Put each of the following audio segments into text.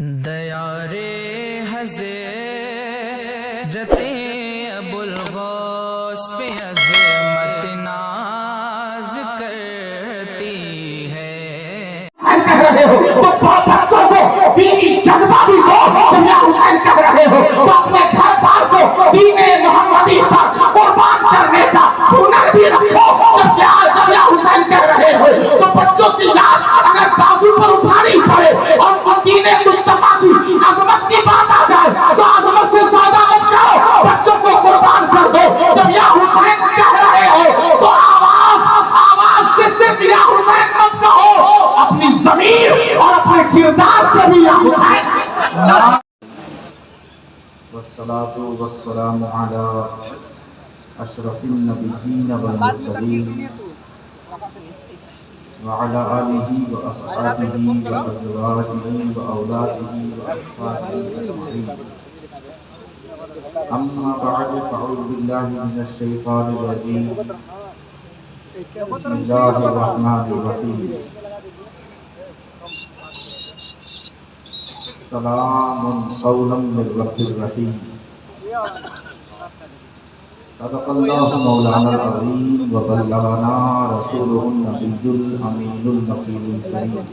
دیارے حضے جتے ابو الغوث پہ عظمت ناز کرتی ہے۔ کہہ رہے ہو تو بچوں کو دینی جذبہ بھی ہو تو یا حسین کہہ رہے ہو تو اپنے گھر بار کو دین محمدی پر قربان کرنے کا ہنر بھی رکھو۔ جب یا حسین کہہ رہے ہو تو بچوں کی لاش اگر بازو پر اٹھانی پڑے اور دین مصطفیٰ کی عظمت کی بات آ جائے تو عظمت سے سودا مت کرو، بچوں کو قربان کر دو۔ جب یا حسین کہہ رہے ہو تو آواز سے صرف یا حسین مت کہو، اپنی ضمیر اور اپنے کردار سے بھی یا حسین۔ والصلاة والسلام على أشرف النبيين والمرسلين وعلى آله وأصحابه وأزواجه وأولاده وأصحابه أجمعين، أما بعد فأعوذ بالله من الشيطان الرجيم، بسم الله الرحمن الرحيم، سلام قولا من رب رحيم، صدق الله مولانا العظيم وبلغنا رسوله النبي الأمين المكين الكريم،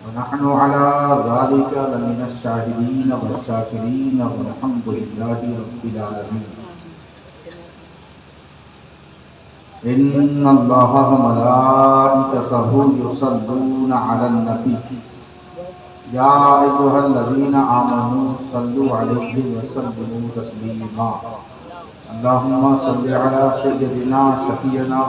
ونحن على ذلك لمن الشاهدين والشاكرين والحمد لله رب العالمين۔ إن الله وملائكته يصلون على النبي يا أيها الذين آمنوا صلوا عليه وسلموا تسليما، اللهم صل على سيدنا شفيعنا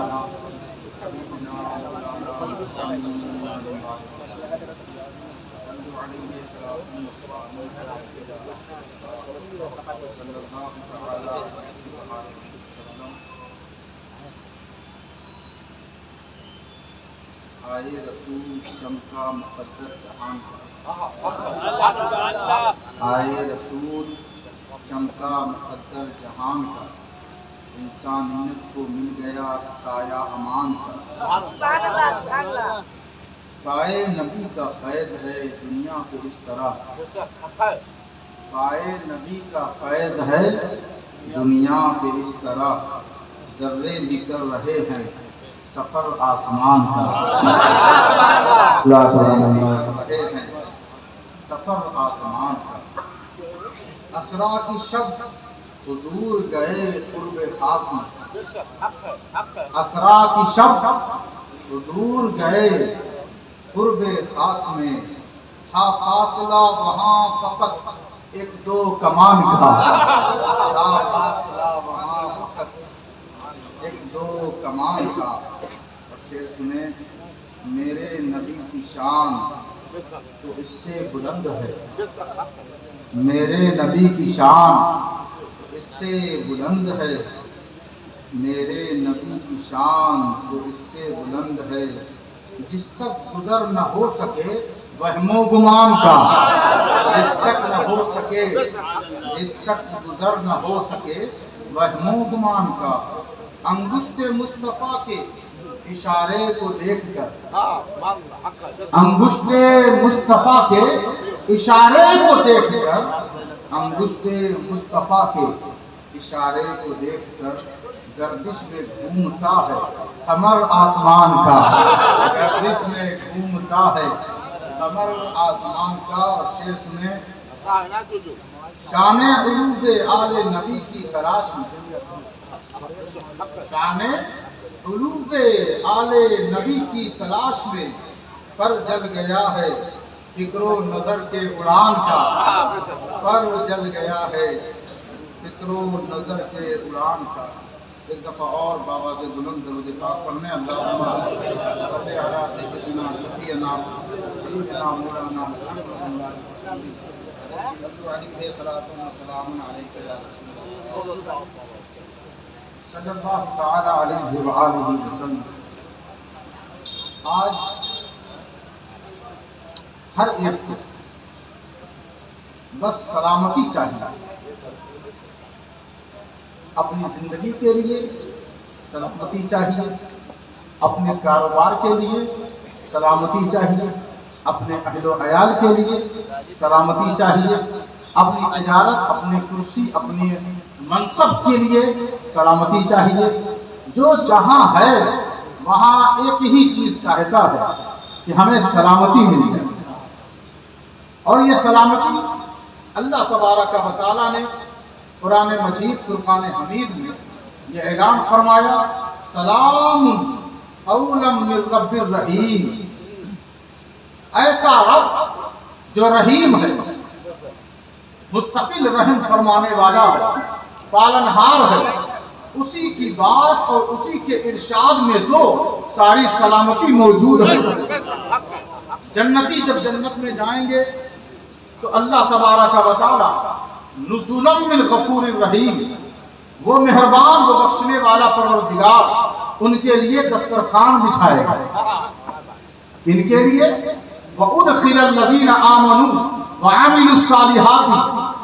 آئے رسول چمکا مقدر جہان کا، آئے رسول چمکا مقدر جہان کا، انسانیت کو مل گیا سایہ امان کا، پائے نبی کا فیض ہے دنیا کو اس طرح، پائے نبی کا فیض ہے دنیا پہ اس طرح، ذرے نکل رہے ہیں سفر آسمان کا، رہے ہیں سفر آسمان کا، اسرا کی شب حضور گئے قرب خاص میں، اسرا کی شب حضور گئے قرب خاص میں، تھا فاصلہ وہاں فقط ایک دو کمان کا، تھا فاصلہ وہاں فقط ایک دو کمان کا۔ اور شعر سنیں، میرے نبی کی شان تو اس سے بلند ہے، میرے نبی کی شان اس سے بلند ہے، میرے نبی کی شان تو اس سے بلند ہے، جس تک گزر نہ ہو سکے وہم و گمان کا، جس تک نہ ہو سکے، جس تک گزر نہ ہو سکے وہم و گمان کا، انگشت مصطفیٰ کے اشارے کو دیکھ کر، انگشت مصطفیٰ کے اشارے کو دیکھ کر، انگشت مصطفیٰ کے اشارے کو دیکھ کر گردش میں گھومتا ہے قمر آسمان کا، گردش میں گھومتا ہے قمر آسمان کا۔ اور شعر سنیں، شان علوم آل نبی کی تلاش میں، شان علوم آل نبی کی تلاش میں، پر جل گیا ہے فکر و نظر کے اڑان کا، پر جل گیا ہے فکر و نظر کے اڑان کا۔ ایک دفعہ اور بابا سے بلند درود پاک پڑھنے، اللہم صلی علی سیدنا شفیعنا سیدنا مولانا محمد صلی علیہ السلام علیکہ یا رسول اللہ صلی اللہ تعالی علیہ وآلہ وسلم۔ آج ہر ایک کو بس سلامتی چاہیے، اپنی زندگی کے لیے سلامتی چاہیے، اپنے کاروبار کے لیے سلامتی چاہیے، اپنے اہل و عیال کے لیے سلامتی چاہیے، اپنی تجارت، اپنی کرسی، اپنی منصب کے لیے سلامتی چاہیے۔ جو جہاں ہے وہاں ایک ہی چیز چاہتا ہے کہ ہمیں سلامتی مل جائے، اور یہ سلامتی اللہ تبارک و تعالیٰ نے قرآن مجید فرقان حمید میں یہ اعلان فرمایا، سلام قولا من رب الرحیم، ایسا رب جو رحیم ہے، مستقل رحم فرمانے والا ہے، پالنہار ہے، اسی کی بات اور اسی کے ارشاد میں تو ساری سلامتی موجود ہے۔ جنتی جب جنت میں جائیں گے تو اللہ تبارک و تعالی نزلا من غفور الرحیم، وہ مہربان، وہ بخشنے والا پروردگار ان کے لیے دسترخوان بچھائے گا۔ ان کے لیے وَأُدْخِلَ الَّذِينَ آمَنُوا وَعَمِلُوا الصَّالِحَاتِ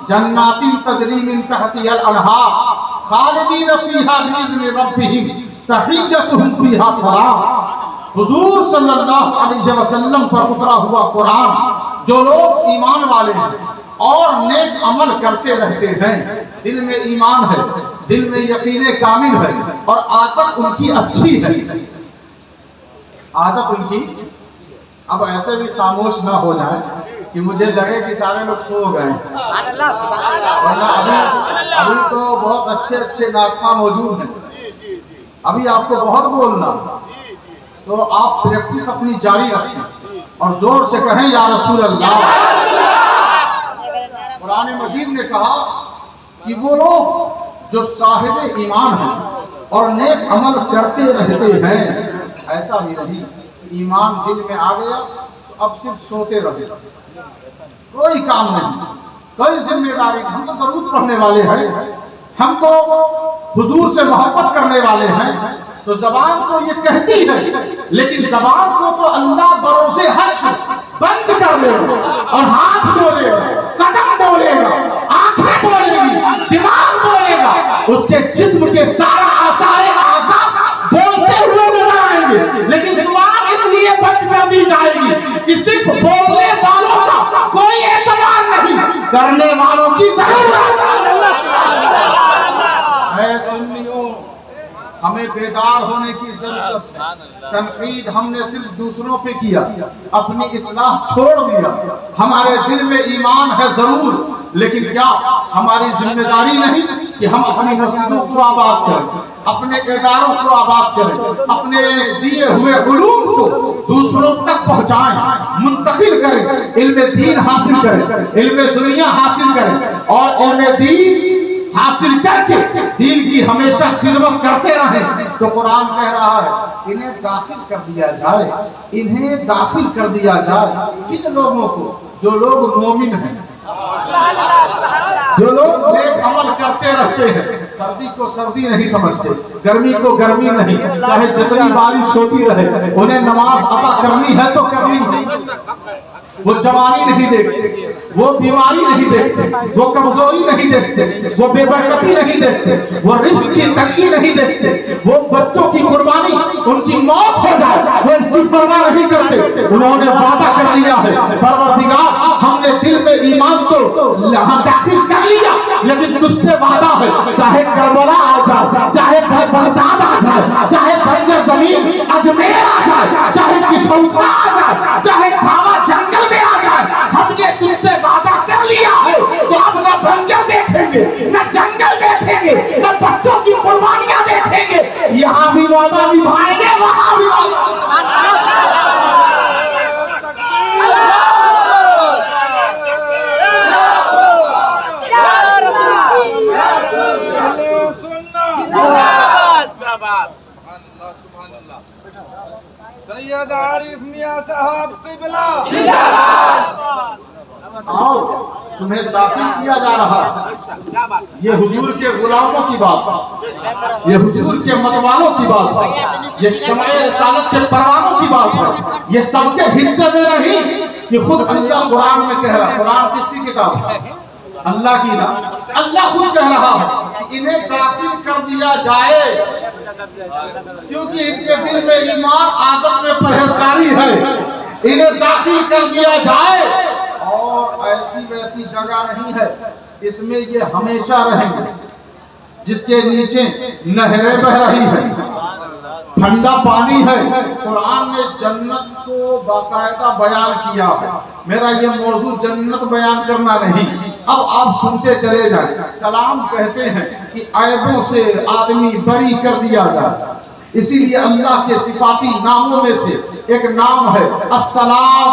جَنَّاتٍ تَجْرِي مِن تَحْتِهَا الْأَنْهَارُ خالدین فیہا بِإِذْنِ رَبِّهِمْ تَحِیَّتُهُمْ فیہا سلام۔ حضور صلی اللہ علیہ وسلم پر اترا ہوا قرآن، جو لوگ ایمان والے ہیں اور نیک عمل کرتے رہتے ہیں، دل میں ایمان ہے، دل میں یقین کامل ہے، اور عادت ان کی اچھی ہے، عادت ان کی، اب ایسے بھی خاموش نہ ہو جائے کہ مجھے لگے کہ سارے لوگ سو گئے ہیں، ورنہ ابھی تو بہت اچھے اچھے ناخواں موجود ہیں، ابھی آپ کو بہت بولنا، تو آپ پریکٹس اپنی جاری رکھیں اور زور سے کہیں یا رسول اللہ۔ قرآن مجید نے کہا کہ وہ لوگ جو صاحب ایمان ہیں اور نیک عمل کرتے رہتے ہیں، ایسا بھی نہیں ایمان دل میں آ گیا تو اب صرف سوتے رہے، کوئی کام نہیں، کوئی ذمہ داری نہیں، ہم تو درود پڑھنے والے ہیں، ہم تو حضور سے محبت کرنے والے ہیں، تو زبان تو یہ کہتی ہے، لیکن زبان کو تو اللہ بروز حشر بند کر لے گا، اور ہاتھ بولے گا، قدم بولے گا، آنکھیں بولے گی، دماغ بولے گا، اس کے جسم کے سارا اعضاء بولتے ہوئے نظر آئیں گے، لیکن زبان اس لیے بند کر دی جائے گی کہ صرف بولنے والوں کا کوئی اعتبار نہیں، کرنے والوں کی ضرورت ہے۔ سنیوں، ہمیں بیدار ہونے کی ضرورت ہے۔ تنقید ہم نے صرف دوسروں پہ کیا، اپنی اصلاح چھوڑ دیا۔ ہمارے دل میں ایمان ہے ضرور، لیکن کیا ہماری ذمہ داری نہیں کہ ہم اپنی مسجدوں کو آباد کریں، اپنے اداروں کو آباد کریں، اپنے دیے ہوئے علوم کو دوسروں تک پہنچائیں، منتقل کریں، علم دین حاصل کریں، علم دنیا حاصل کریں، اور علم دین حاصل کر کے دین کی ہمیشہ خدمت کرتے رہیں۔ تو قرآن کہہ رہا ہے انہیں داخل کر دیا جائے، انہیں داخل کر دیا جائے کن لوگوں کو؟ جو لوگ مومن ہیں، جو لوگ نیک عمل کرتے رہتے ہیں، سردی کو سردی نہیں سمجھتے، گرمی کو گرمی نہیں، چاہے جتنی بارش ہوتی رہے، انہیں نماز ادا کرنی ہے تو کرنی ہے۔ وہ جوانی نہیں دیکھتے، وہ بیماری نہیں دیکھتے، وہ کمزوری نہیں دیکھتے، وہ بے برکتی نہیں دیکھتے، وہ رزق کی تنگی نہیں دیکھتے، وہ بچوں کی قربانی ان کی موت ہو جائے وہ اس کی پرواہ نہیں کرتے۔ انہوں نے وعدہ کر لیا ہے، پروردگار ہم نے دل میں ایمان تو داخل کر لیا، لیکن تجھ سے وعدہ ہے، چاہے کربلا آ جائے، چاہے بغداد آ جائے، چاہے بنجر زمین اجمیر آ جائے، چاہے کشوچا آ جائے، چاہے کھاوا جنگل میں آ جائے، ہم نے تجھ سے وعدہ کر لیا ہے کہ ہم نہ بنجر دیکھیں گے، نہ جنگل دیکھیں گے، نہ بچوں کی قربانیاں دیکھیں گے، یہاں بھی وعدہ نبھائیں گے، وہاں بھی سید عارف میاں صاحب قبلہ آؤ تمہیں داخل کیا جا رہا ہے۔ یہ حضور کے غلاموں کی بات ہے، یہ حضور کے متوالوں کی بات ہے، یہ شمع رسالت کے پروانوں کی بات ہے، یہ سب کے حصے میں نہیں کہ خود اللہ قرآن میں کہہ رہا۔ قرآن کس کی کتاب ہے؟ اللہ کی نا، اللہ خود کہہ رہا ہے انہیں داخل کر دیا جائے، کیونکہ ان کے دل میں ایمان، عادت میں پرہیزگاری ہے، انہیں داخل کر دیا جائے، اور ایسی ویسی جگہ نہیں ہے، اس میں یہ ہمیشہ رہیں گے، جس کے نیچے نہریں بہ رہی ہیں، ٹھنڈا پانی ہے۔ قرآن نے جنت کو باقاعدہ بیان کیا ہے، میرا یہ موضوع جنت بیان کرنا نہیں۔ اب آپ سنتے چلے جائیں۔ سلام کہتے ہیں کہ عیبوں سے آدمی بری کر دیا جائے، اسی لیے اللہ کے صفاتی ناموں میں سے ایک نام ہے السلام،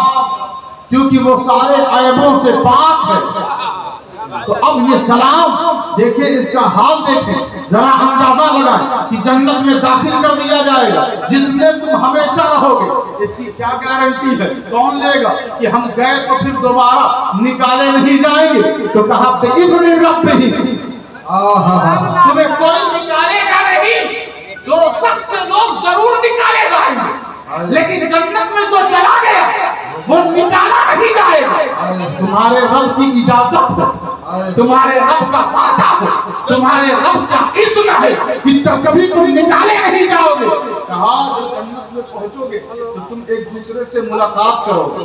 کیونکہ وہ سارے عیبوں سے پاک ہے۔ تو اب یہ سلام دیکھیں، اس کا حال دیکھیں، ذرا اندازہ لگائیں کہ جنت میں داخل کر دیا جائے گا جس میں تم ہمیشہ رہو گے، اس کی کیا گارنٹی ہے؟ کون لے گا کہ ہم گئے تو پھر دوبارہ نکالے نہیں جائیں گے؟ تو کہا بِإِذْنِ رَبِّهِ، تمہیں کوئی نکالے گا نہیں، دو شخص سے لوگ ضرور نکالے جائیں گے، لیکن جنت میں جو چلا گیا وہ نکالا نہیں جائے گا۔ تمہارے رب کی اجازت ہے، تمہارے رب کا وعدہ ہے، تمہارے رب کا اذن ہے کہ کبھی تم نکالے نہیں جاؤ گے۔ کہا جو جنت میں پہنچو گے تو تم ایک دوسرے سے ملاقات کرو گے،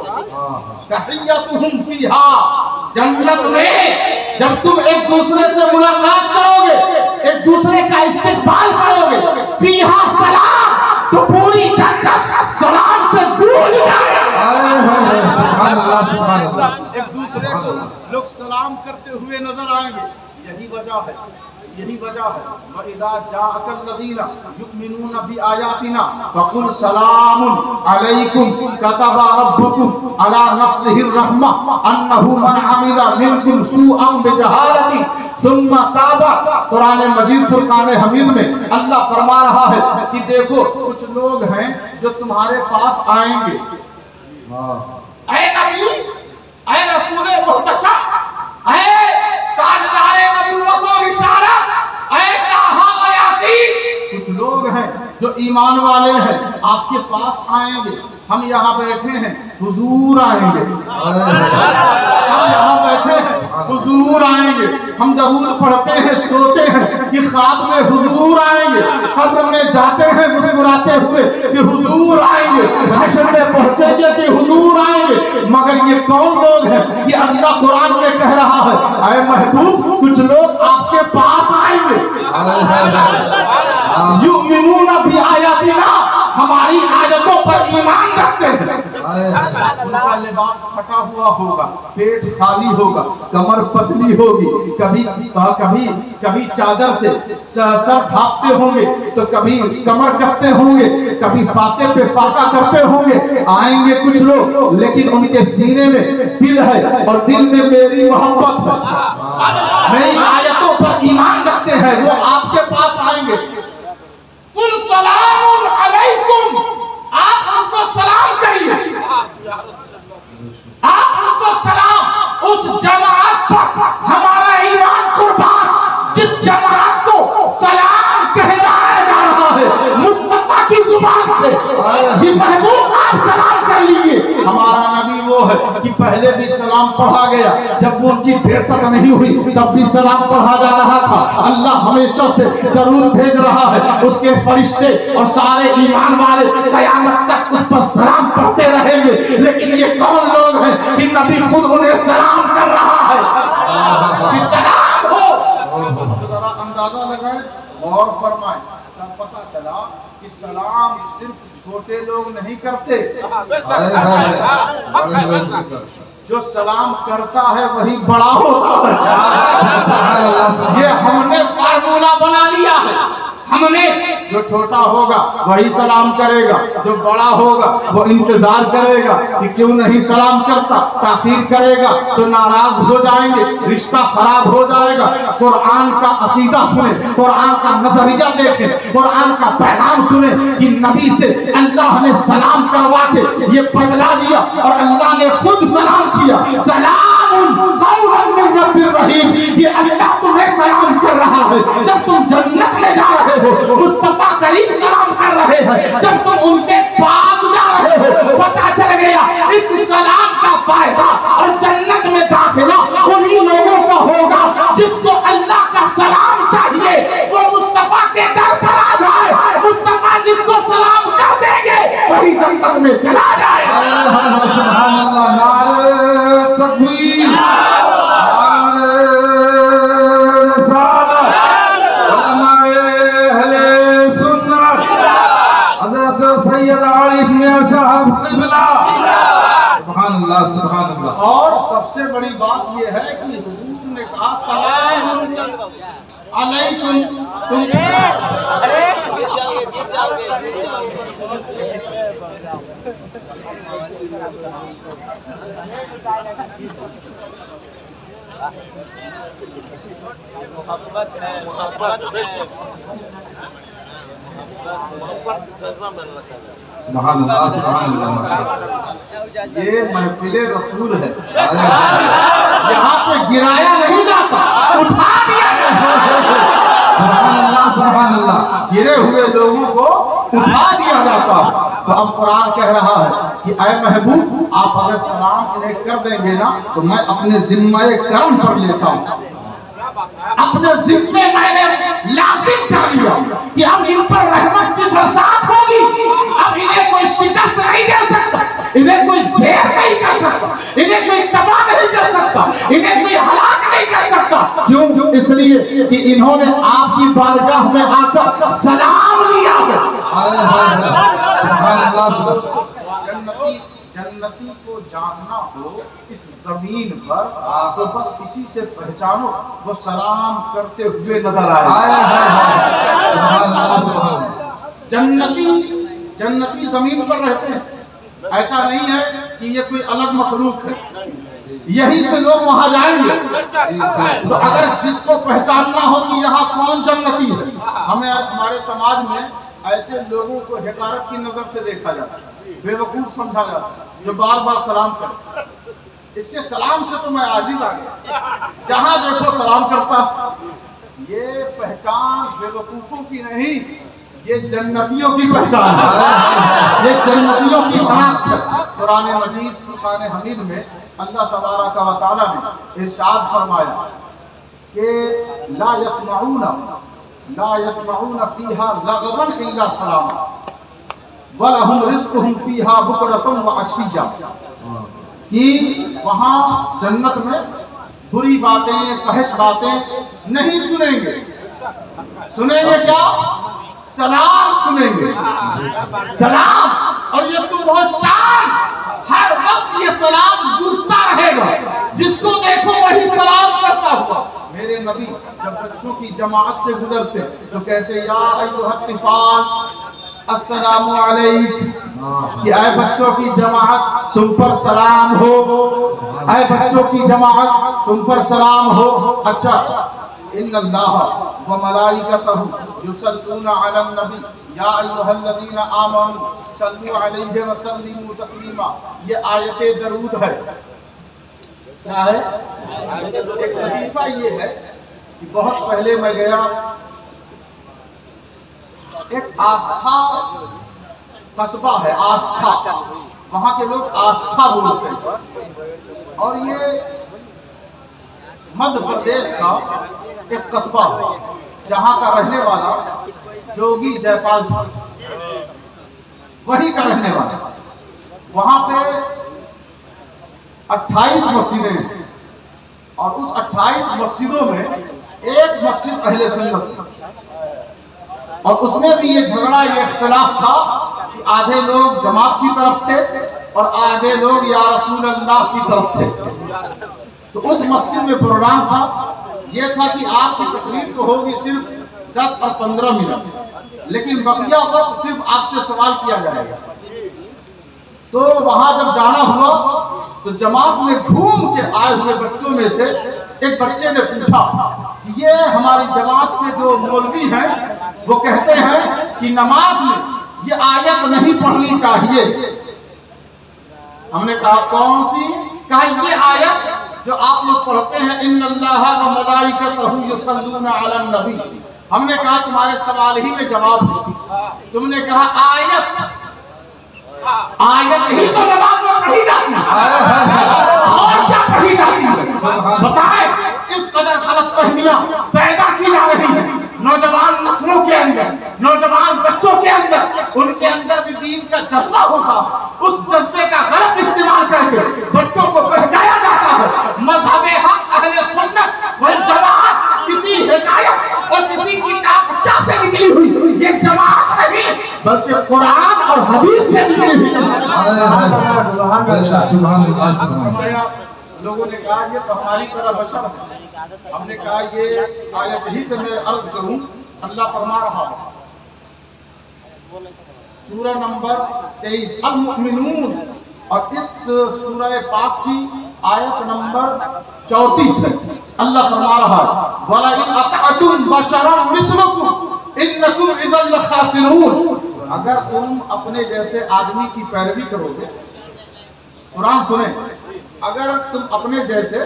تحیتہم فیہا، جنت میں جب تم ایک دوسرے سے ملاقات کرو گے، ایک دوسرے کا استقبال کرو گے، فیہا سلام، تو پوری جنت سلام سے گونج جائے۔ ایک دوسرے کو لوگ سلام کرتے ہوئے نظر آئیں گے، یہی وجہ ہے، یہی وجہ ہے وَإِذَا جَاءَكَ الَّذِينَ يُؤْمِنُونَ بِآيَاتِنَا فَقُلْ سَلَامٌ عَلَيْكُمْ كَتَبَ رَبُّكُمْ عَلَى نَفْسِهِ الرَّحْمَةَ أَنَّهُ مَنْ عَمِلَ مِنْكُمْ سُوءًا بِجَهَالَةٍ ثُمَّ تَابَ۔ قرآن مجید فرقان حمید میں اللہ فرما رہا ہے کہ دیکھو کچھ لوگ ہیں جو تمہارے پاس آئیں گے، اے نبی، اے رسول محتشم، اے تاجدار نبوت و رسالت، اے طٰہٰ و یاسین، کچھ لوگ ہیں جو ایمان والے ہیں، آپ کے پاس آئیں گے، ہم یہاں بیٹھے ہیں، حضور آئیں گے، ہم یہاں بیٹھے ہیں، حضور آئیں گے، ہم درود پڑھتے ہیں، سوتے ہیں کہ خواب میں حضور آئیں گے، قبر میں جاتے ہیں مسکراتے ہوئے کہ حضور آئیں گے، حشر میں پہنچیں گے کہ حضور آئیں گے۔ مگر یہ کون لوگ ہیں؟ یہ اللہ قرآن میں کہہ رہا ہے اے محبوب کچھ لوگ آپ کے پاس آئیں گے، یؤمنون بآیاتنا، ہماری آیتوں پر ایمان رکھتے ہیں، ان کا لباس پھٹا ہوا ہوگا، پیٹ خالی ہوگا، کمر پتلی ہوگی، کبھی چادر سے سر ڈھانپتے ہوں گے تو کبھی کمر کستے ہوں گے، کبھی فاتح پہ فاقہ کرتے ہوں گے، آئیں گے کچھ لوگ، لیکن ان کے سینے میں دل ہے اور دل میں میری محبت ہے، میری آیتوں پر ایمان رکھتے ہیں، وہ آپ کے پاس آئیں گے۔ قل سلام علیکم، آپ ان کو سلام کریے، آپ ان کو سلام، اس جماعت پر ہمارا ایمان قربان جس جماعت کو سلام کہلایا جا رہا ہے مصطفیٰ کی زبان سے، یہ محبوب آپ سلام کر لیجئے۔ ہمارا نبی وہ ہے کہ پہلے بھی سلام پڑھا گیا، جب ان کی بعثت نہیں ہوئی تب بھی سلام پڑھا جا رہا تھا، اللہ ہمیشہ سے درود بھیج رہا ہے، اس کے فرشتے اور سارے ایمان والے قیامت تک اس پر سلام پڑھتے رہیں گے۔ لیکن یہ کون لوگ ہیں کہ نبی خود انہیں سلام کر رہا ہے کہ سلام ہو۔ ذرا اندازہ لگائیں، غور فرمائیں، سب پتہ چلا کہ سلام صرف چھوٹے لوگ نہیں کرتے، جو سلام کرتا ہے وہی بڑا ہوتا ہے۔ یہ ہم نے فارمولہ بنا لیا ہے، ہم نے جو چھوٹا ہوگا وہی سلام کرے گا، جو بڑا ہوگا وہ انتظار کرے گا کہ کیوں نہیں سلام کرتا، تاخیر کرے گا تو ناراض ہو جائیں گے، رشتہ خراب ہو جائے گا۔ قرآن کا عقیدہ سنیں، قرآن کا نظریہ دیکھیں، قرآن کا پیغام سنیں کہ نبی سے اللہ نے سلام کروا کے یہ بدلا دیا اور اللہ نے خود سلام کیا، سلام قولا من رب الرحیم، یہ اللہ تمہیں سلام کر رہا ہے جب تم جنت میں جا رہے ہو، مصطفیٰ کریم سلام کر رہے ہیں جب تم ان کے پاس جا رہے ہو۔ پتہ چل گیا اس سلام کا فائدہ اور جنت میں داخلہ انہی لوگوں کا ہوگا جس کو اللہ کا سلام چاہیے، وہ مصطفیٰ کے در پر آ جائے، مصطفیٰ جس کو سلام کر دیں گے وہی جنت میں چلا جائے۔ سبحان اللہ. اور سب سے بڑی بات یہ ہے کہ حضور نے کہا سلام علیکم. سبحان اللہ سبحان اللہ. یہ محفل رسول ہے. یہاں پہ گرایا نہیں جاتا, اٹھا دیا سبحان اللہ سبحان اللہ. گرے ہوئے لوگوں کو اٹھا دیا جاتا. تو اب قرآن کہہ رہا ہے کہ اے محبوب آپ اگر سلام انہیں کر دیں گے نا تو میں اپنے ذمہ کرم پر لیتا ہوں. اپنے ذمے میں نے لازم کر لیا کہ اب ان پر رحمت کی برسات ہوگی. اب انہیں کوئی شکست نہیں دے سکتا, انہیں کوئی زہر نہیں کر سکتا, انہیں کوئی تباہ نہیں کر سکتا, انہیں کوئی ہلاک نہیں کر سکتا. کیوں؟ اس لیے کہ انہوں نے آپ کی بارگاہ میں آ کر سلام لیا ہے. سبحان اللہ. جنتی کو جاننا ہو اس زمین پر تو بس اسی سے پہچانو, وہ سلام کرتے ہوئے نظر آئے. جنتی زمین پر رہتے ہیں. ایسا نہیں ہے کہ یہ کوئی الگ مخلوق ہے, یہی سے لوگ وہاں جائیں گے. تو اگر جس کو پہچاننا ہو کہ یہاں کون جنتی ہے, ہمیں ہمارے سماج میں ایسے لوگوں کو حقارت کی نظر سے دیکھا جاتا ہے, بے وقوف سمجھا جاتا ہے, جو بار بار سلام کرتا. اس کے سلام سے تو میں عاجز آ گیا, جہاں دیکھو سلام کرتا. یہ پہچان بے وقوفوں کی نہیں, یہ جنتیوں کی پہچان ہے, یہ جنتیوں کی شناخت ہے. قرآن مجید فرقان حمید میں اللہ تبارک و تعالی نے ارشاد فرمایا کہ لا يسمعون فيها لغوا الا سلاما وَلَهُمْ رِزْقُهُمْ فِيهَا بُكْرَةٌ وَعَشِيًّا. کہ وہاں جنت میں بری باتیں, فحش باتیں نہیں سنیں گے. سنیں گے کیا؟ سلام سنیں گے. سلام. اور یہ صبح و شام ہر وقت یہ سلام گونجتا رہے گا, جس کو دیکھو وہی سلام کرتا ہوا. میرے نبی جب بچوں کی جماعت سے گزرتے تو کہتے یا ایھا الطفال السلام علیکم, کہ اے بچوں کی جماعت تم پر سلام ہو, اے بچوں کی جماعت تم پر سلام ہو. اچھا, ان اللہ وملائکتہ یصلون علی النبی یا ایھا الذین آمنوا صلوا علیہ وسلموا تسلیما. یہ آیت درود ہے. کیا ہے؟ ایک لطیفہ یہ ہے کہ بہت پہلے میں گیا, ایک آستھا قصبہ ہے, آستھا, وہاں کے لوگ آستھا بولتے ہیں, اور یہ مدھیہ پردیش کا ایک قصبہ ہے جہاں کا رہنے والا جوگی جے پال تھا, وہی کا رہنے والا. وہاں پہ 28 مسجدیں ہیں, اور اس 28 مسجدوں میں ایک مسجد اہل سنت تھی. اور اس میں بھی یہ جھگڑا, یہ اختلاف تھا کہ آدھے لوگ جماعت کی طرف تھے اور آدھے لوگ یا رسول اللہ کی طرف تھے. تو اس مسجد میں پروگرام تھا, یہ تھا کہ آپ کی تقریر تو ہوگی صرف 10 اور 15 منٹ, لیکن بقیہ وقت صرف آپ سے سوال کیا جائے گا. تو وہاں جب جانا ہوا تو جماعت میں گھوم کے آئے ہوئے بچوں میں سے ایک بچے نے پوچھا کہ یہ ہماری جماعت کے جو مولوی ہیں وہ کہتے ہیں کہ نماز میں یہ آیت نہیں پڑھنی چاہیے. ہم نے کہا کون سی؟ کہا یہ آیت جو آپ لوگ پڑھتے ہیں ان اللہ وملائکتہ یصلون علی النبی. ہم نے کہا تمہارے سوال ہی میں جواب ہے. تم نے کہا آیت ہی تو نماز میں پڑھی جاتی ہے, اور کیا پڑھی جاتی ہے؟ بتائیں. اس قدر غلط فہمیاں پیدا کی جا رہی ہیں نوجوان نسلوں کے اندر, نوجوان بچوں کے اندر. ان کے اندر بھی دین کا جذبہ ہوتا, اس جذبے کا غلط استعمال کر کے بچوں کو بہکایا جاتا ہے, قرآن اور حدیث سے نکلی ہوئی بے شک سبحان اللہ سبحان اللہ لوگوں نے کہا یہ تو ہماری طرح بشر ہے. ہم نے کہا یہ آیت ہی سے میں عرض کروں. اللہ فرما رہا ہے سورہ نمبر 23 المؤمنون اور اس سورہ پاک کی آیت نمبر 34 ہے. اللہ فرما رہا ہے وَلَئِنْ أَطَعْتُمْ بَشَرًا مِثْلَكُمْ إِنَّكُمْ إِذًا لَخَاسِرُونَ. اگر تم اپنے جیسے آدمی کی پیروی کرو گے, قرآن سنیں, اگر تم اپنے جیسے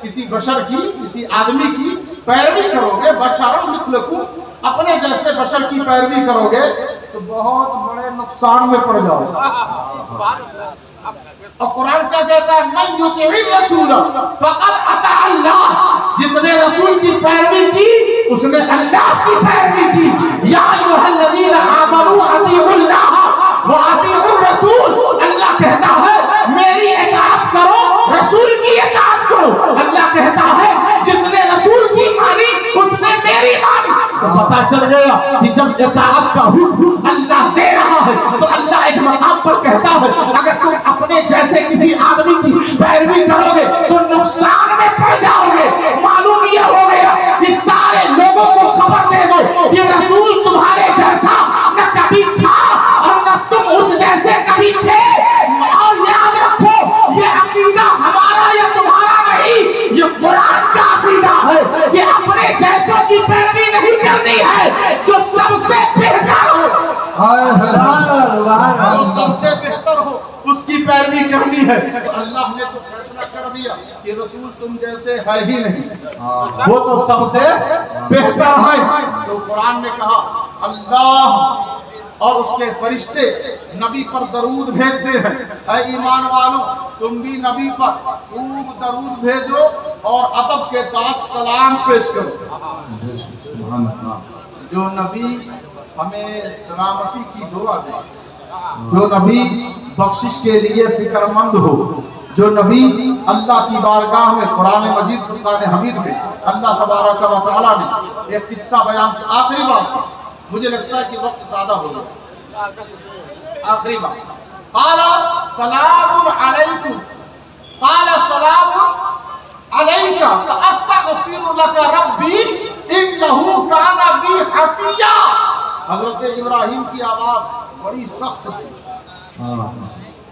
کسی بشر کی, کسی آدمی کی پیروی کرو گے, بشرًا مثلکم, اپنے جیسے بشر کی پیروی کرو گے تو بہت بڑے نقصان میں پڑ جاؤ گے. اور قرآن کیا کہتا ہے من یطع الرسول فقد اطاع اللہ. جس نے رسول کی پیروی کی اس نے اللہ کی پیروی کی. یا ایھا الذین آمنوا اطیعوا اللہ واطیعوا الرسول. اللہ کہتا ہے میری اطاعت کرو, رسول کی اطاعت کرو. اللہ کہتا ہے جس نے رسول کی مانی اس نے میری مانی. تو پتہ چل گیا کہ جب اطاعت کا حکم اللہ دے رہا ہے تو اللہ ایک مقام پر کہتا ہے اگر تم اپنے جیسے کسی آدمی کی پیروی کرو گے تو نقصان میں پڑ جاؤ گے. معلوم یہ ہو گیا کہ سارے لوگوں کو خبر دے دو یہ رسول تمہارے جیسا نہ کبھی تھا اور نہ تم اس جیسے کبھی تھے. اور یاد رکھو یہ عقیدہ ہمارا یا تمہارا نہیں, یہ قرآن کا عقیدہ ہے. یہ اپنے جیسوں کی پیروی نہیں کرنی ہے, جو سب سے بہتر ہو, جو سب سے بہتر ہو اس کی پیروی کرنی ہے. تو اللہ نے تو فیصلہ کر دیا کہ رسول تم جیسے ہے ہی نہیں, وہ تو سب سے بہتر ہے. تو قرآن نے کہا اللہ اور اس کے فرشتے نبی پر درود بھیجتے ہیں. اے ایمان والوں تم بھی نبی پر خوب درود بھیجو اور ادب کے ساتھ سلام پیش کرو. سبحان اللہ. جو نبی ہمیں سلامتی کی دعا دے, جو نبی بخشش کے لیے فکر مند ہو, جو نبی اللہ کی بارگاہ میں قرآن مجید فرقان حمید میں اللہ تبارک و تعالیٰ نے ایک قصہ بیان کیا. آخری بات, مجھے لگتا ہے کہ وقت زیادہ ہو گیا. آخری بات, قال سلام علیکم, قال سلام علیک ساستغفر لک ربی انہ کان بی حفیا. حضرت ابراہیم کی آواز بڑی سخت تھی,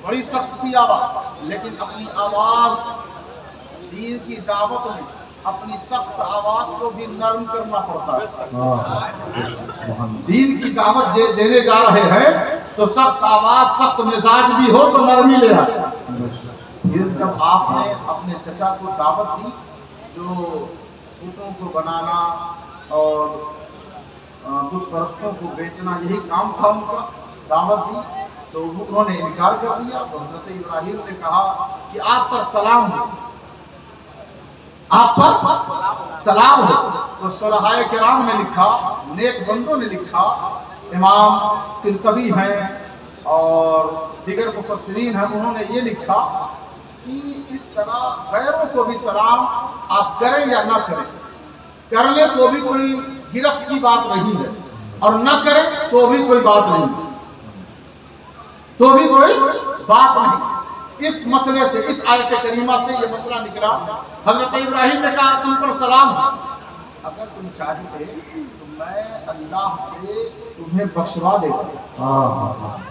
بڑی سخت تھی آواز, لیکن اپنی آواز دین کی دعوت میں اپنی سخت آواز کو بھی نرم کرنا پڑتا ہے. دین کی دعوت دینے جا رہے ہیں تو سخت آواز, سخت مزاج بھی ہو تو نرمی لے آئے. پھر جب آپ نے اپنے چچا کو دعوت دی جو بتوں کو بنانا اور بت پرستوں کو بیچنا یہی کام تھا ان کا, دعوت دی تو انہوں نے انکار کر دیا. تو حضرت ابراہیم نے کہا کہ آپ پر سلام ہو, آپ پر سلام ہو. تو صلحائے کرام نے لکھا, نیک بندوں نے لکھا, امام قرطبی ہیں اور دیگر مفسرین ہیں, انہوں نے یہ لکھا کہ اس طرح غیروں کو بھی سلام آپ کریں یا نہ کریں, کر لیں تو بھی کوئی گرفت کی بات نہیں ہے اور نہ کریں تو بھی کوئی بات نہیں, تو بھی کوئی بات نہیں. اس مسئلے سے, اس آیت کریمہ سے یہ مسئلہ نکلا. حضرت ابراہیم نے کہا تم پر سلام, اگر تم چاہتے تو میں اللہ سے تمہیں بخشوا دیتا.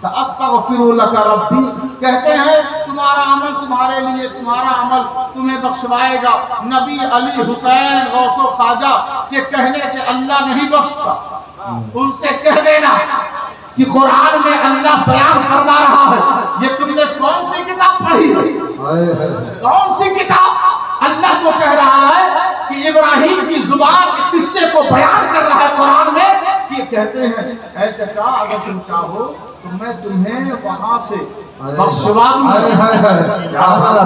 سأستغفر لک ربی, کہتے ہیں تمہارا عمل تمہارے لیے, تمہارا عمل تمہیں بخشوائے گا. نبی علی حسین غوث و خواجہ کے کہنے سے اللہ نہیں بخشتا. ان سے کہہ دینا کہ قرآن میں اللہ بیان فرما رہا ہے. یہ تم نے کون سی کتاب پڑھی ہے, کون سی کتاب؟ اللہ کو کہہ رہا ہے کہ ابراہیم کی زبان کے قصے کو بیان کر رہا ہے قرآن میں. کہ کہتے ہیں اے چچا اگر تم چاہو تو میں تمہیں وہاں سے بخشوا دوں گا,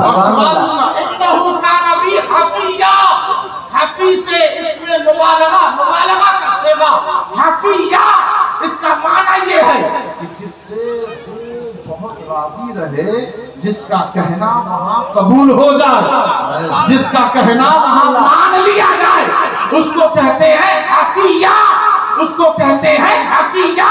بخشوا دوں گا. انہ کان بی حفیا, حفی سے اس میں مبالغہ کا صیغہ حفیا, اس کا معنی یہ ہے کہ جس سے وہ بہت راضی رہے, جس کا کہنا وہاں قبول ہو جائے, جس کا کہنا وہاں مان لیا جائے, اس کو کہتے ہیں حفیہ, اس کو کہتے ہیں حفیہ.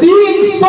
300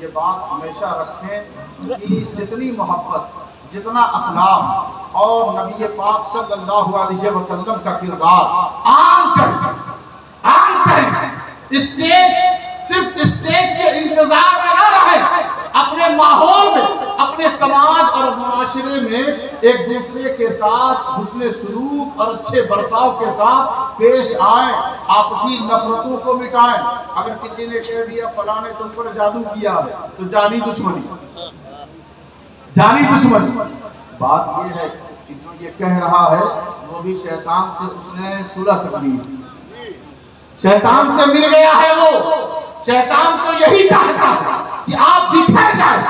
یہ بات ہمیشہ رکھیں کہ جتنی محبت، جتنا اخلاق اور نبی پاک صلی اللہ علیہ وسلم کا کردار عام کریں، صرف اسٹیج کے انتظار میں نہ رہیں، اپنے ماحول میں، اپنے سماج اور معاشرے میں ایک دوسرے کے ساتھ حسن سلوک اور اچھے برتاؤ کے ساتھ پیش آئیں، آپسی نفرتوں کو مٹائیں۔ اگر کسی نے کہہ دیا فلاں نے تم پر جادو کیا ہے تو جانی دشمنی، بات یہ ہے کہ جو یہ کہہ رہا ہے وہ بھی شیطان سے اس نے صلح کر لی، شیطان سے مل گیا ہے۔ وہ شیطان تو یہی چاہتا ہے کہ آپ بکھر جائیں،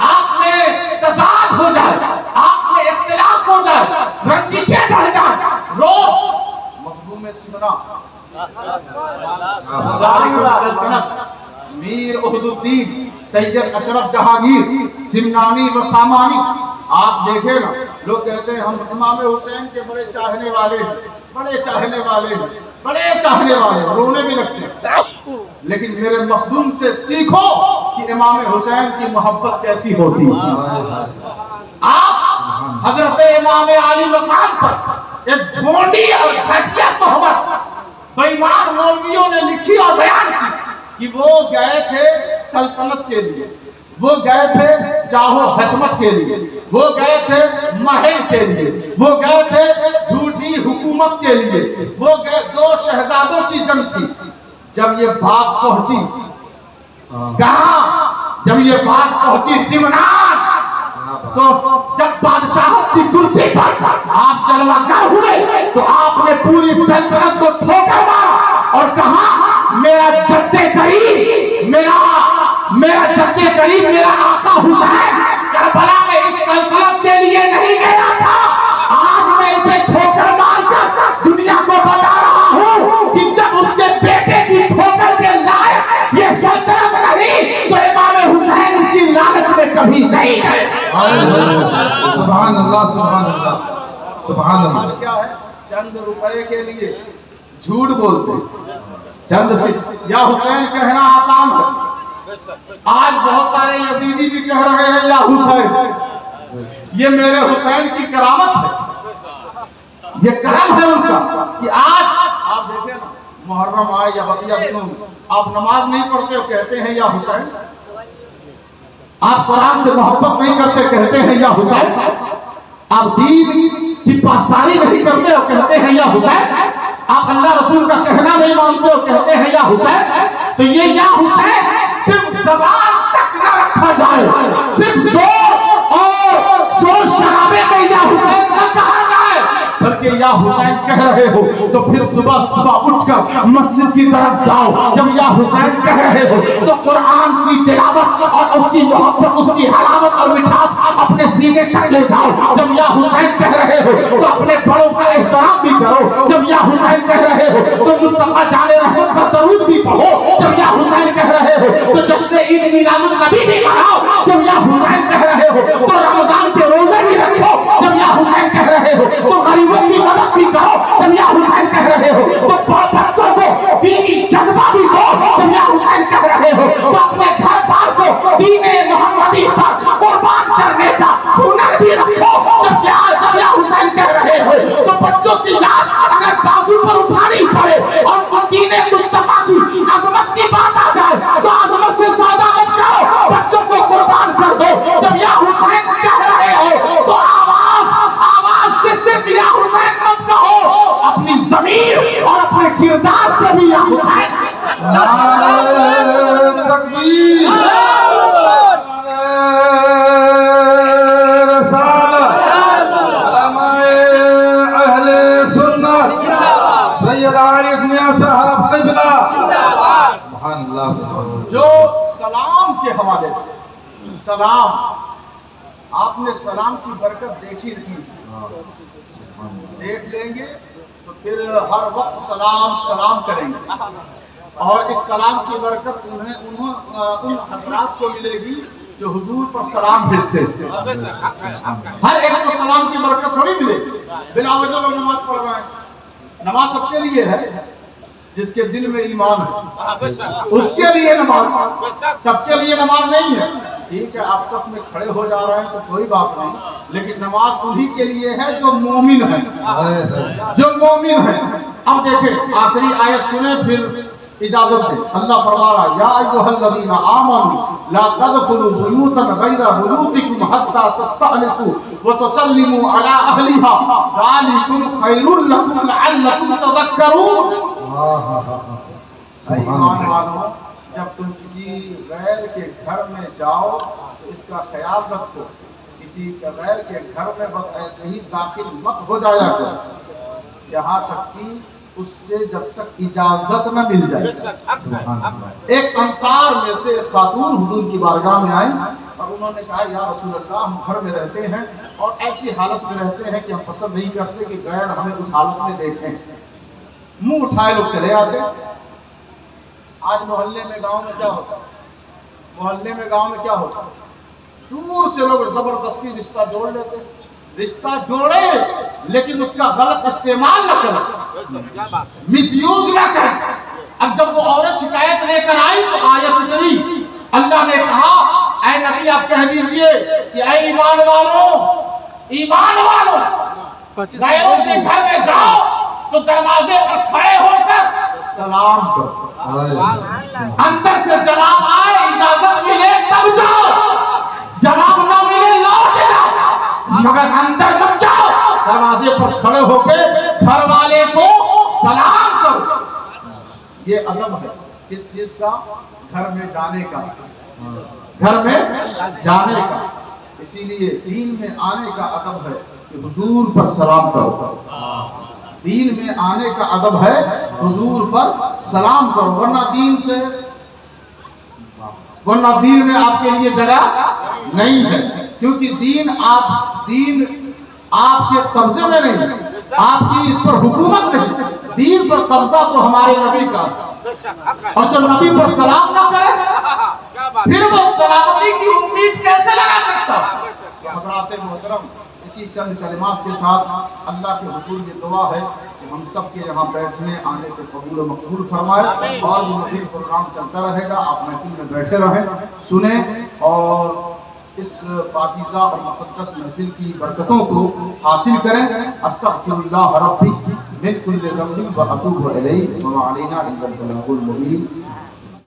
آپ میں تضاد ہو جائے، آپ میں اختلاف ہو جائے، رنجشیں بڑھ جائیں۔ روز مخدوم سمنا میر عہد الدین سید اشرف جہانگیر سمنانی و سامانی، آپ دیکھیں نا، لوگ کہتے ہیں ہم امام حسین کے بڑے چاہنے والے ہیں، رونے بھی لگتے ہیں، لیکن میرے مخدوم سے سیکھو کہ امام حسین کی محبت کیسی ہوتی ہے۔ آپ حضرت امام علی مقام پر ایک گھونڈی اور گھٹیا تہمت بے ایمان مولویوں نے لکھی اور بیان کی کہ وہ گئے تھے سلطنت کے لیے، وہ گئے تھے جاہ و حشمت کے لیے، وہ گئے تھے محل کے لیے، وہ گئے تھے جھوٹی حکومت کے لیے، وہ گئے، دو شہزادوں کی جنگ تھی۔ جب یہ بات پہنچی کہاں؟ جب یہ بات پہنچی سمنان، تو جب بادشاہت کی کرسی پر آپ جلوہ گر ہوئے تو آپ نے پوری سلطنت کو ٹھوکر مارا اور کہا میرا جد قریب، میرا جد قریب، میرا آقا حسین کربلا میں اس سلطنت کے لیے نہیں گیا تھا۔ آج میں اسے ٹھوکر مار کر دنیا کو بتا رہا ہوں کہ جب اس کے بیٹے کی ٹھوکر کے لائق یہ سلطنت نہیں تو امام حسین اس کی لعنت میں کبھی نہیں گئے۔ سبحان اللہ، سبحان اللہ، سبحان اللہ۔ کیا ہے؟ چند روپے کے لیے جھوٹ بولتے، چند سے یا حسین کہنا آسان ہے۔ آج بہت سارے یزیدی بھی کہہ رہے ہیں یا حسین، یہ میرے حسین کی کرامت ہے، یہ کرم ہے ان کا کہ آج آپ دیکھیں نا، محرم آئے یا بقیہ دنوں میں آپ نماز نہیں پڑھتے ہو کہتے ہیں یا حسین، آپ قرآن سے محبت نہیں کرتے کہتے ہیں یا حسین، آپ دین کی پاسداری نہیں کرتے ہو کہتے ہیں یا حسین، آپ اللہ رسول کا کہنا نہیں مانتے ہو کہتے ہیں یا حسین۔ تو یہ یا حسین صرف زبان تک نہ رکھا جائے، صرف زور شرابے میں یا حسین نہ کہا جائے، بلکہ یا حسین کہہ رہے ہو تو پھر صبح اٹھ کر مسجد کی طرف جاؤ، جب یا حسین کہہ رہے ہو تو قرآن کی تلاوت اور اس کی محبت، اس کی حلاوت اور مٹھاس اپنے سینے تک لے جاؤ، جب یا حسین کہہ رہے ہو تو اپنے بڑوں کا احترام بھی کرو، جب یا حسین کہہ رہے ہو تو مصطفیٰ جان رحمت کا درود بھی پڑھو، جب یا حسین کہہ رہے ہو تو جشن عید میلاد النبی بھی مناؤ، جب یا حسین کہہ رہے ہو تو رمضان کے روزے بھی رکھو، جب یا حسین کہہ رہے ہو تو غریبوں کی مدد بھی کرو، جب یا حسین کہہ رہے ہو تو بچوں کو دینی جذبہ بھی دو، جب یا حسین کہہ رہے ہو تو اپنے گھر بار کو دین محمدی پر قربان کرنے کا ہنر بھی رکھو، جب یا حسین کہہ رہے ہو تو بچوں کی لاش اگر بازو پر اٹھانی پڑے اور دین مصطفیٰ کی عظمت کی بات آ جائے تو عظمت سے سودا مت کرو، بچوں کو قربان کر دو، جب یا حسین کہہ رہے ہو تو آواز سے صرف یا حسین مت کہو، اپنی ضمیر اور اپنے کردار سے بھی یا حسین۔ نعرہ تکبیر، رسالت، علماء اہل سنت، سید عارف میاں صاحب قبلہ، سبحان اللہ، سبحان اللہ۔ جو سلام کے حوالے سے، سلام، آپ نے سلام کی برکت دیکھی نہیں، دیکھ لیں گے تو پھر ہر وقت سلام کریں گے، اور اس سلام کی برکت ان حضرات کو ملے گی جو حضور پر سلام بھیجتے ہیں۔ ہر ایک کو سلام کی برکت تھوڑی ملے گی، بلا وجہ لوگ نماز پڑھ رہے ہیں، نماز سب کے لیے ہے، جس کے دل میں ایمان ہے اس کے لیے نماز، سب کے لیے نماز نہیں ہے۔ ٹھیک ہے آپ سب میں کھڑے ہو جا رہے ہیں تو کوئی بات نہیں، لیکن نماز انہی کے لیے ہے جو مومن ہے، جو مومن ہے۔ اب دیکھیں آخری آیت سنیں پھر اجازت دیں۔ اللہ فرما رہا یا ایھا الذین آمنوا لا تدخلوا بیوتا غیر بیوتکم حتی تستأنسوا وتسلموا علی اہلھا ذالکم خیر لکم لعلکم تذکرون۔ ایمان والو جب تم کسی غیر کے گھر میں جاؤ تو اس کا خیال رکھو، کسی غیر کے گھر میں بس ایسے ہی داخل مت ہو جایا کرو یہاں تک کہ اس سے جب تک اجازت نہ مل جائے۔ ایک انصار میں سے ایک خاتون حضور کی بارگاہ میں آئی اور انہوں نے کہا یا رسول اللہ ہم گھر میں رہتے ہیں اور ایسی حالت میں رہتے ہیں کہ ہم پسند نہیں کرتے کہ غیر ہمیں اس حالت میں دیکھیں، منہ اٹھائے لوگ چلے آتے۔ آج محلے میں گاؤں میں کیا ہوتا ہے؟ محلے میں گاؤں میں کیا ہوتا ہے؟ دور سے لوگ زبردستی رشتہ جوڑ لیتے، رشتہ جوڑے لیکن اس کا غلط استعمال نہ کریں، مس یوز نہ کریں۔ اب جب وہ عورت شکایت لے کر آئی تو آیت اتری، اللہ نے کہا اے نبی آپ کہہ دیجئے کہ اے ایمان والوں غیروں کے گھر میں جاؤ تو دروازے پر کھڑے ہو کر سلام کرو، اندر سے جواب آئے اجازت ملے تب جاؤ، جواب نہ ملے لوٹ جاؤ، مگر اندر مت جاؤ، دروازے پر کھڑے ہو کے گھر والے کو سلام کرو۔ یہ ادب ہے کس چیز کا؟ گھر میں جانے کا، گھر میں جانے کا۔ اسی لیے دین میں آنے کا ادب ہے کہ حضور پر سلام کرو، دین میں آنے کا ادب ہے حضور پر سلام کرو، ورنہ دین میں آپ کے لیے جگہ نہیں ہے، کیونکہ دین آپ کے قبضے میں نہیں، آپ کی اس پر حکومت نہیں، دین پر قبضہ تو ہمارے نبی کا، اور جو نبی پر سلام نہ کرے پھر وہ سلامتی کی امید کیسے لگا سکتا؟ حضرات محترم اسی چند کلمات کے ساتھ اللہ کے حضور یہ دعا ہے کہ ہم سب کے یہاں بیٹھنے آنے کے قبول و مقبول فرمائے، اور بھی مزید پروگرام چلتا رہے گا، آپ محفل میں بیٹھے رہیں، سنیں اور اس پاکیزہ اور مقدس محفل کی برکتوں کو حاصل کریں۔ استغفر اللہ ربی من کل ذنب واتوب الیہ وما علینا الا البلاغ المبین۔